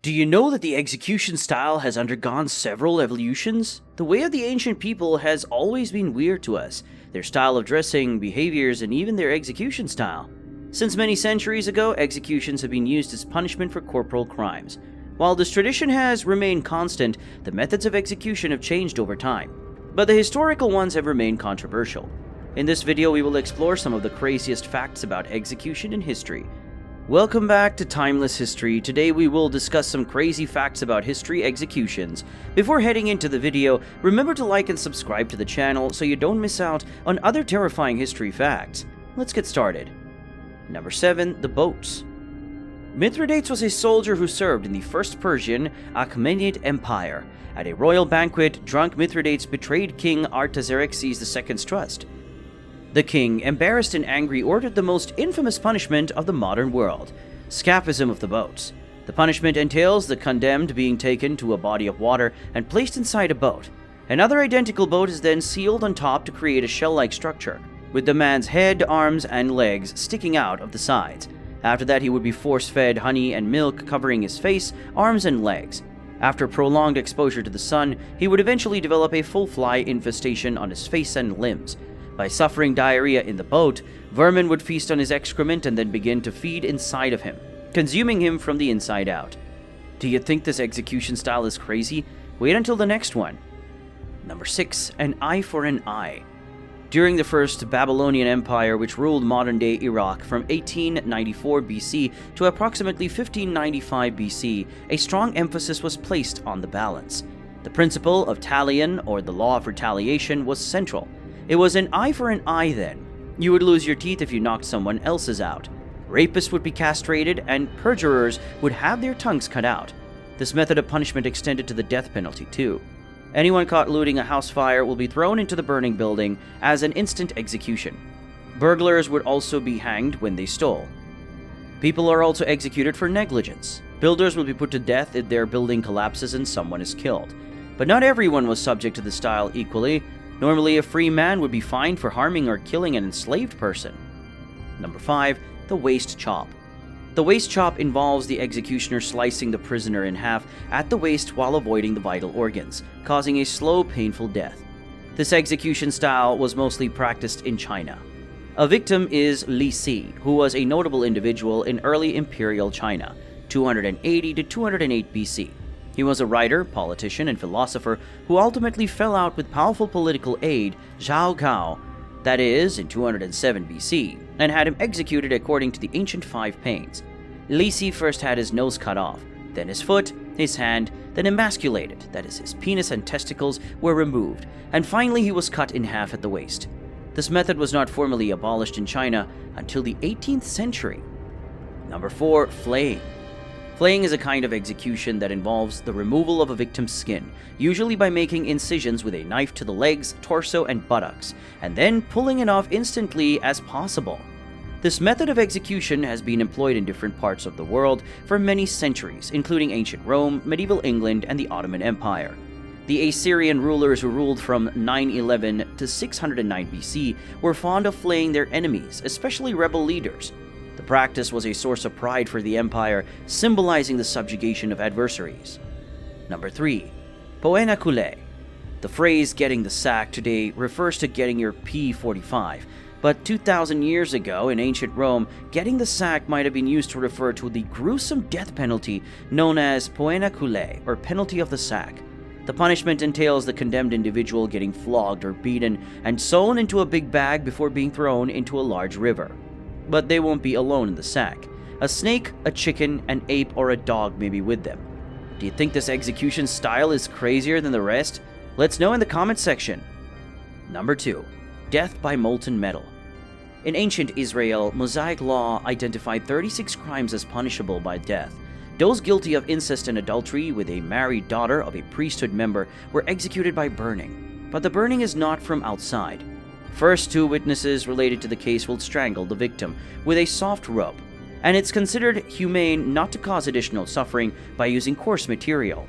Do you know that the execution style has undergone several evolutions? The way of the ancient people has always been weird to us, their style of dressing, behaviors, and even their execution style. Since many centuries ago, executions have been used as punishment for corporal crimes. While this tradition has remained constant, the methods of execution have changed over time, but the historical ones have remained controversial. In this video, we will explore some of the craziest facts about execution in history. Welcome back to Timeless History. Today we will discuss some crazy facts about history executions. Before heading into the video, remember to like and subscribe to the channel so you don't miss out on other terrifying history facts. Let's get started. Number 7. The boats. Mithridates was a soldier who served in the First Persian Achaemenid Empire. At a royal banquet, drunk Mithridates betrayed King Artaxerxes II's trust. The king, embarrassed and angry, ordered the most infamous punishment of the modern world, scapism of the boats. The punishment entails the condemned being taken to a body of water and placed inside a boat. Another identical boat is then sealed on top to create a shell-like structure, with the man's head, arms, and legs sticking out of the sides. After that, he would be force-fed honey and milk covering his face, arms, and legs. After prolonged exposure to the sun, he would eventually develop a full fly infestation on his face and limbs. By suffering diarrhea in the boat, vermin would feast on his excrement and then begin to feed inside of him, consuming him from the inside out. Do you think this execution style is crazy? Wait until the next one. Number 6. An eye for an eye. During the First Babylonian Empire, which ruled modern-day Iraq from 1894 BC to approximately 1595 BC, a strong emphasis was placed on the balance. The principle of talion, or the law of retaliation, was central. It was an eye for an eye then. You would lose your teeth if you knocked someone else's out. Rapists would be castrated, and perjurers would have their tongues cut out. This method of punishment extended to the death penalty too. Anyone caught looting a house fire will be thrown into the burning building as an instant execution. Burglars would also be hanged when they stole. People are also executed for negligence. Builders will be put to death if their building collapses and someone is killed. But not everyone was subject to the style equally. Normally, a free man would be fined for harming or killing an enslaved person. Number 5. The waist chop. The waist chop involves the executioner slicing the prisoner in half at the waist while avoiding the vital organs, causing a slow, painful death. This execution style was mostly practiced in China. A victim is Li Si, who was a notable individual in early imperial China, 280 to 208 BC. He was a writer, politician, and philosopher who ultimately fell out with powerful political aide Zhao Cao, that is, in 207 BC, and had him executed according to the ancient 5 pains. Li Si first had his nose cut off, then his foot, his hand, then emasculated, that is, his penis and testicles were removed, and finally he was cut in half at the waist. This method was not formally abolished in China until the 18th century. Number 4. Flaying. Flaying is a kind of execution that involves the removal of a victim's skin, usually by making incisions with a knife to the legs, torso, and buttocks, and then pulling it off instantly as possible. This method of execution has been employed in different parts of the world for many centuries, including ancient Rome, medieval England, and the Ottoman Empire. The Assyrian rulers who ruled from 911 to 609 BC were fond of flaying their enemies, especially rebel leaders. The practice was a source of pride for the empire, symbolizing the subjugation of adversaries. Number 3. Poena coulée. The phrase getting the sack today refers to getting your P45, but 2,000 years ago in ancient Rome, getting the sack might have been used to refer to the gruesome death penalty known as poena coulée, or penalty of the sack. The punishment entails the condemned individual getting flogged or beaten and sewn into a big bag before being thrown into a large river. But they won't be alone in the sack. A snake, a chicken, an ape, or a dog may be with them. Do you think this execution style is crazier than the rest? Let's know in the comment section. Number 2. Death by molten metal. In ancient Israel, Mosaic law identified 36 crimes as punishable by death. Those guilty of incest and adultery with a married daughter of a priesthood member were executed by burning. But the burning is not from outside. First, 2 witnesses related to the case will strangle the victim with a soft rope, and it's considered humane not to cause additional suffering by using coarse material.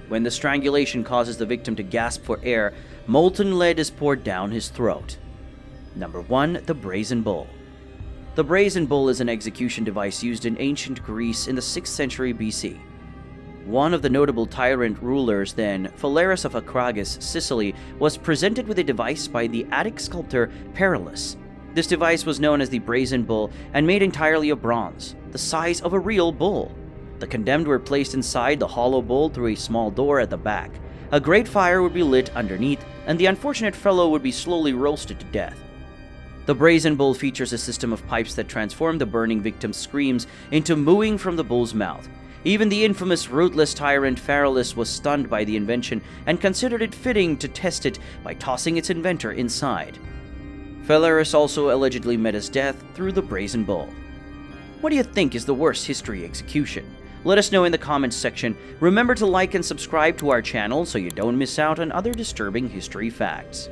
When the strangulation causes the victim to gasp for air, molten lead is poured down his throat. Number 1. The brazen bull. The brazen bull is an execution device used in ancient Greece in the 6th century BC. One of the notable tyrant rulers then, Phalaris of Acragas, Sicily, was presented with a device by the Attic sculptor Perillus. This device was known as the Brazen Bull and made entirely of bronze, the size of a real bull. The condemned were placed inside the hollow bull through a small door at the back. A great fire would be lit underneath, and the unfortunate fellow would be slowly roasted to death. The Brazen Bull features a system of pipes that transform the burning victim's screams into mooing from the bull's mouth. Even the infamous ruthless tyrant Phalaris was stunned by the invention and considered it fitting to test it by tossing its inventor inside. Phalaris also allegedly met his death through the Brazen Bull. What do you think is the worst history execution? Let us know in the comments section. Remember to like and subscribe to our channel so you don't miss out on other disturbing history facts.